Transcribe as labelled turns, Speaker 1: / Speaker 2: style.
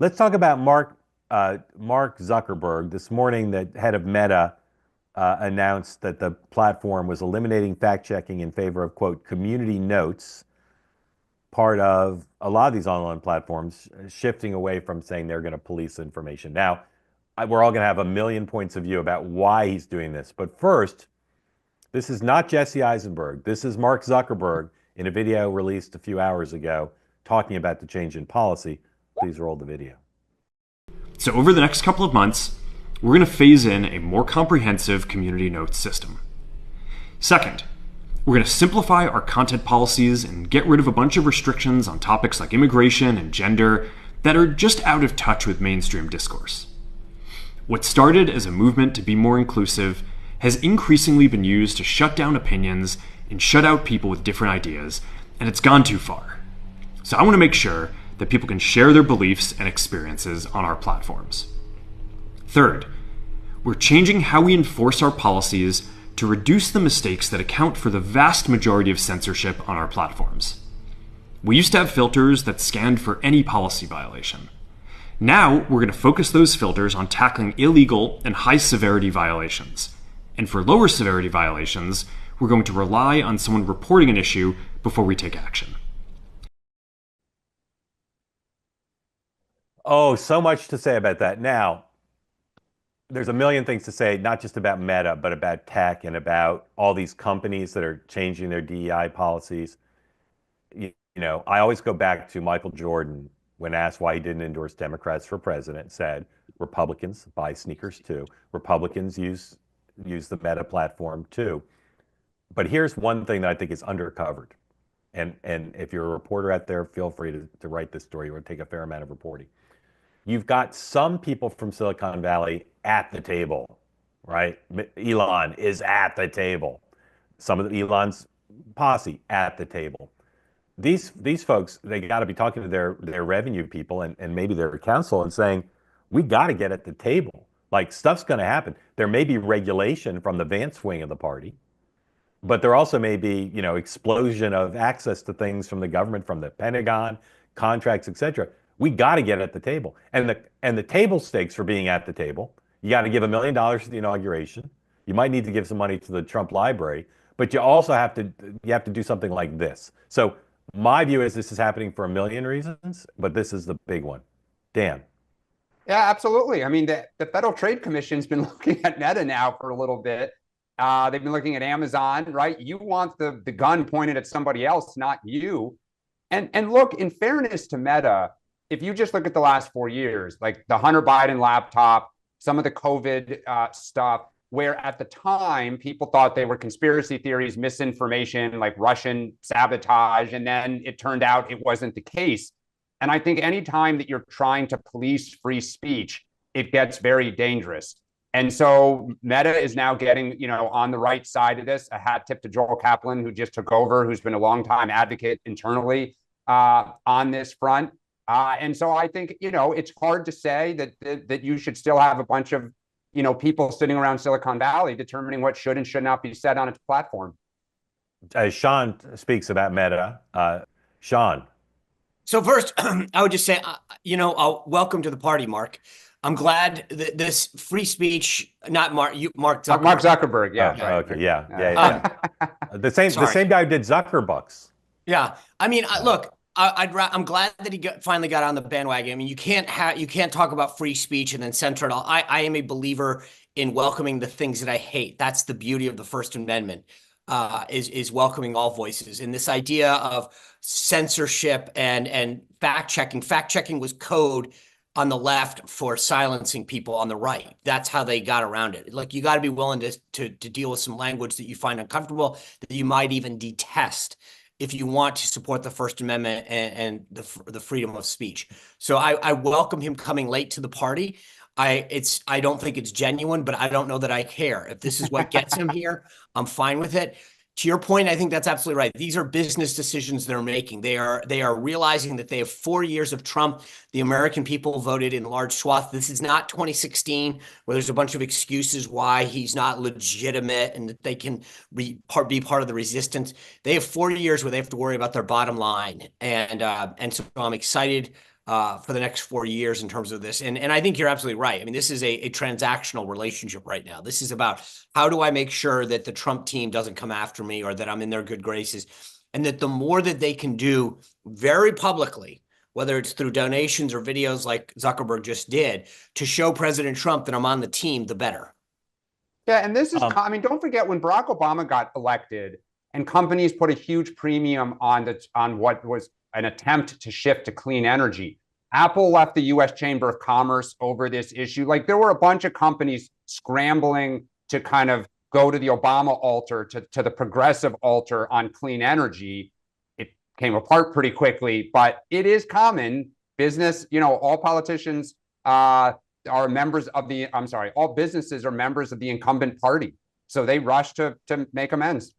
Speaker 1: Let's talk about Mark Zuckerberg. This morning, the head of Meta announced that the platform was eliminating fact checking in favor of, quote, community notes, part of a lot of these online platforms shifting away from saying they're going to police information. Now, we're all going to have a million points of view about why he's doing this. But first, this is not Jesse Eisenberg. This is Mark Zuckerberg in a video released a few hours ago talking about the change in policy. Please roll the video.
Speaker 2: So over the next couple of months, we're going to phase in a more comprehensive community notes system. Second, we're going to simplify our content policies and get rid of a bunch of restrictions on topics like immigration and gender that are just out of touch with mainstream discourse. What started as a movement to be more inclusive has increasingly been used to shut down opinions and shut out people with different ideas, and it's gone too far. So I want to make sure that people can share their beliefs and experiences on our platforms. Third, we're changing how we enforce our policies to reduce the mistakes that account for the vast majority of censorship on our platforms. We used to have filters that scanned for any policy violation. Now, we're going to focus those filters on tackling illegal and high-severity violations. And for lower severity violations, we're going to rely on someone reporting an issue before we take action.
Speaker 1: Oh, so much to say about that. Now, there's a million things to say, not just about Meta, but about tech and about all these companies that are changing their DEI policies. I always go back to Michael Jordan when asked why he didn't endorse Democrats for president, said Republicans buy sneakers too. Republicans use the Meta platform too. But here's one thing that I think is undercovered. And if you're a reporter out there, feel free to write this story. It would take a fair amount of reporting. You've got some people from Silicon Valley at the table, right? Elon is at the table. Some of Elon's posse at the table. These folks, they got to be talking to their revenue people and maybe their counsel and saying, we got to get at the table. Like, stuff's going to happen. There may be regulation from the Vance wing of the party, but there also may be, explosion of access to things from the government, from the Pentagon, contracts, et cetera. We got to get at the table. And the table stakes for being at the table, you got to give $1 million to the inauguration. You might need to give some money to the Trump Library, but you also have to do something like this. So my view is this is happening for a million reasons, but this is the big one. Dan.
Speaker 3: Yeah, absolutely. I mean, the Federal Trade Commission's been looking at Meta now for a little bit. They've been looking at Amazon, right? You want the gun pointed at somebody else, not you. And look, in fairness to Meta, if you just look at the last 4 years, like the Hunter Biden laptop, some of the COVID stuff, where at the time people thought they were conspiracy theories, misinformation, like Russian sabotage, and then it turned out it wasn't the case. And I think anytime that you're trying to police free speech, it gets very dangerous. And so Meta is now getting, on the right side of this. A hat tip to Joel Kaplan, who just took over, who's been a longtime advocate internally on this front. And so I think, it's hard to say that you should still have a bunch of, people sitting around Silicon Valley determining what should and should not be said on its platform.
Speaker 1: Sean speaks about Meta. Sean.
Speaker 4: So first, I would just say, welcome to the party, Mark. I'm glad that this free speech, not Mark, Mark Zuckerberg.
Speaker 3: Mark Zuckerberg, yeah.
Speaker 1: Oh, okay, yeah. The same guy who did Zuckerbucks.
Speaker 4: Yeah, I mean, look, I'm glad that he finally got on the bandwagon. I mean, you can't talk about free speech and then censor it all. I am a believer in welcoming the things that I hate. That's the beauty of the First Amendment. Is welcoming all voices. And this idea of censorship and fact checking. Fact checking was code on the left for silencing people on the right. That's how they got around it. Like, you got to be willing to deal with some language that you find uncomfortable, that you might even detest, if you want to support the First Amendment and the freedom of speech. So I welcome him coming late to the party. I don't think it's genuine, but I don't know that I care. If this is what gets him here, I'm fine with it. To your point, I think that's absolutely right. These are business decisions they're making. They are realizing that they have 4 years of Trump. The American people voted in large swath. This is not 2016, where there's a bunch of excuses why he's not legitimate and that they can be part of the resistance. They have 4 years where they have to worry about their bottom line. And so I'm excited for the next 4 years in terms of this. And I think you're absolutely right. I mean, this is a transactional relationship right now. This is about how do I make sure that the Trump team doesn't come after me or that I'm in their good graces, and that the more that they can do very publicly, whether it's through donations or videos like Zuckerberg just did, to show President Trump that I'm on the team, the better.
Speaker 3: Yeah, and this is, I mean, don't forget when Barack Obama got elected and companies put a huge premium on what was an attempt to shift to clean energy. Apple left the US Chamber of Commerce over this issue. Like there were a bunch of companies scrambling to kind of go to the Obama altar, to the progressive altar on clean energy. It came apart pretty quickly, but it is common business, all politicians are members of all businesses are members of the incumbent party. So they rush to make amends.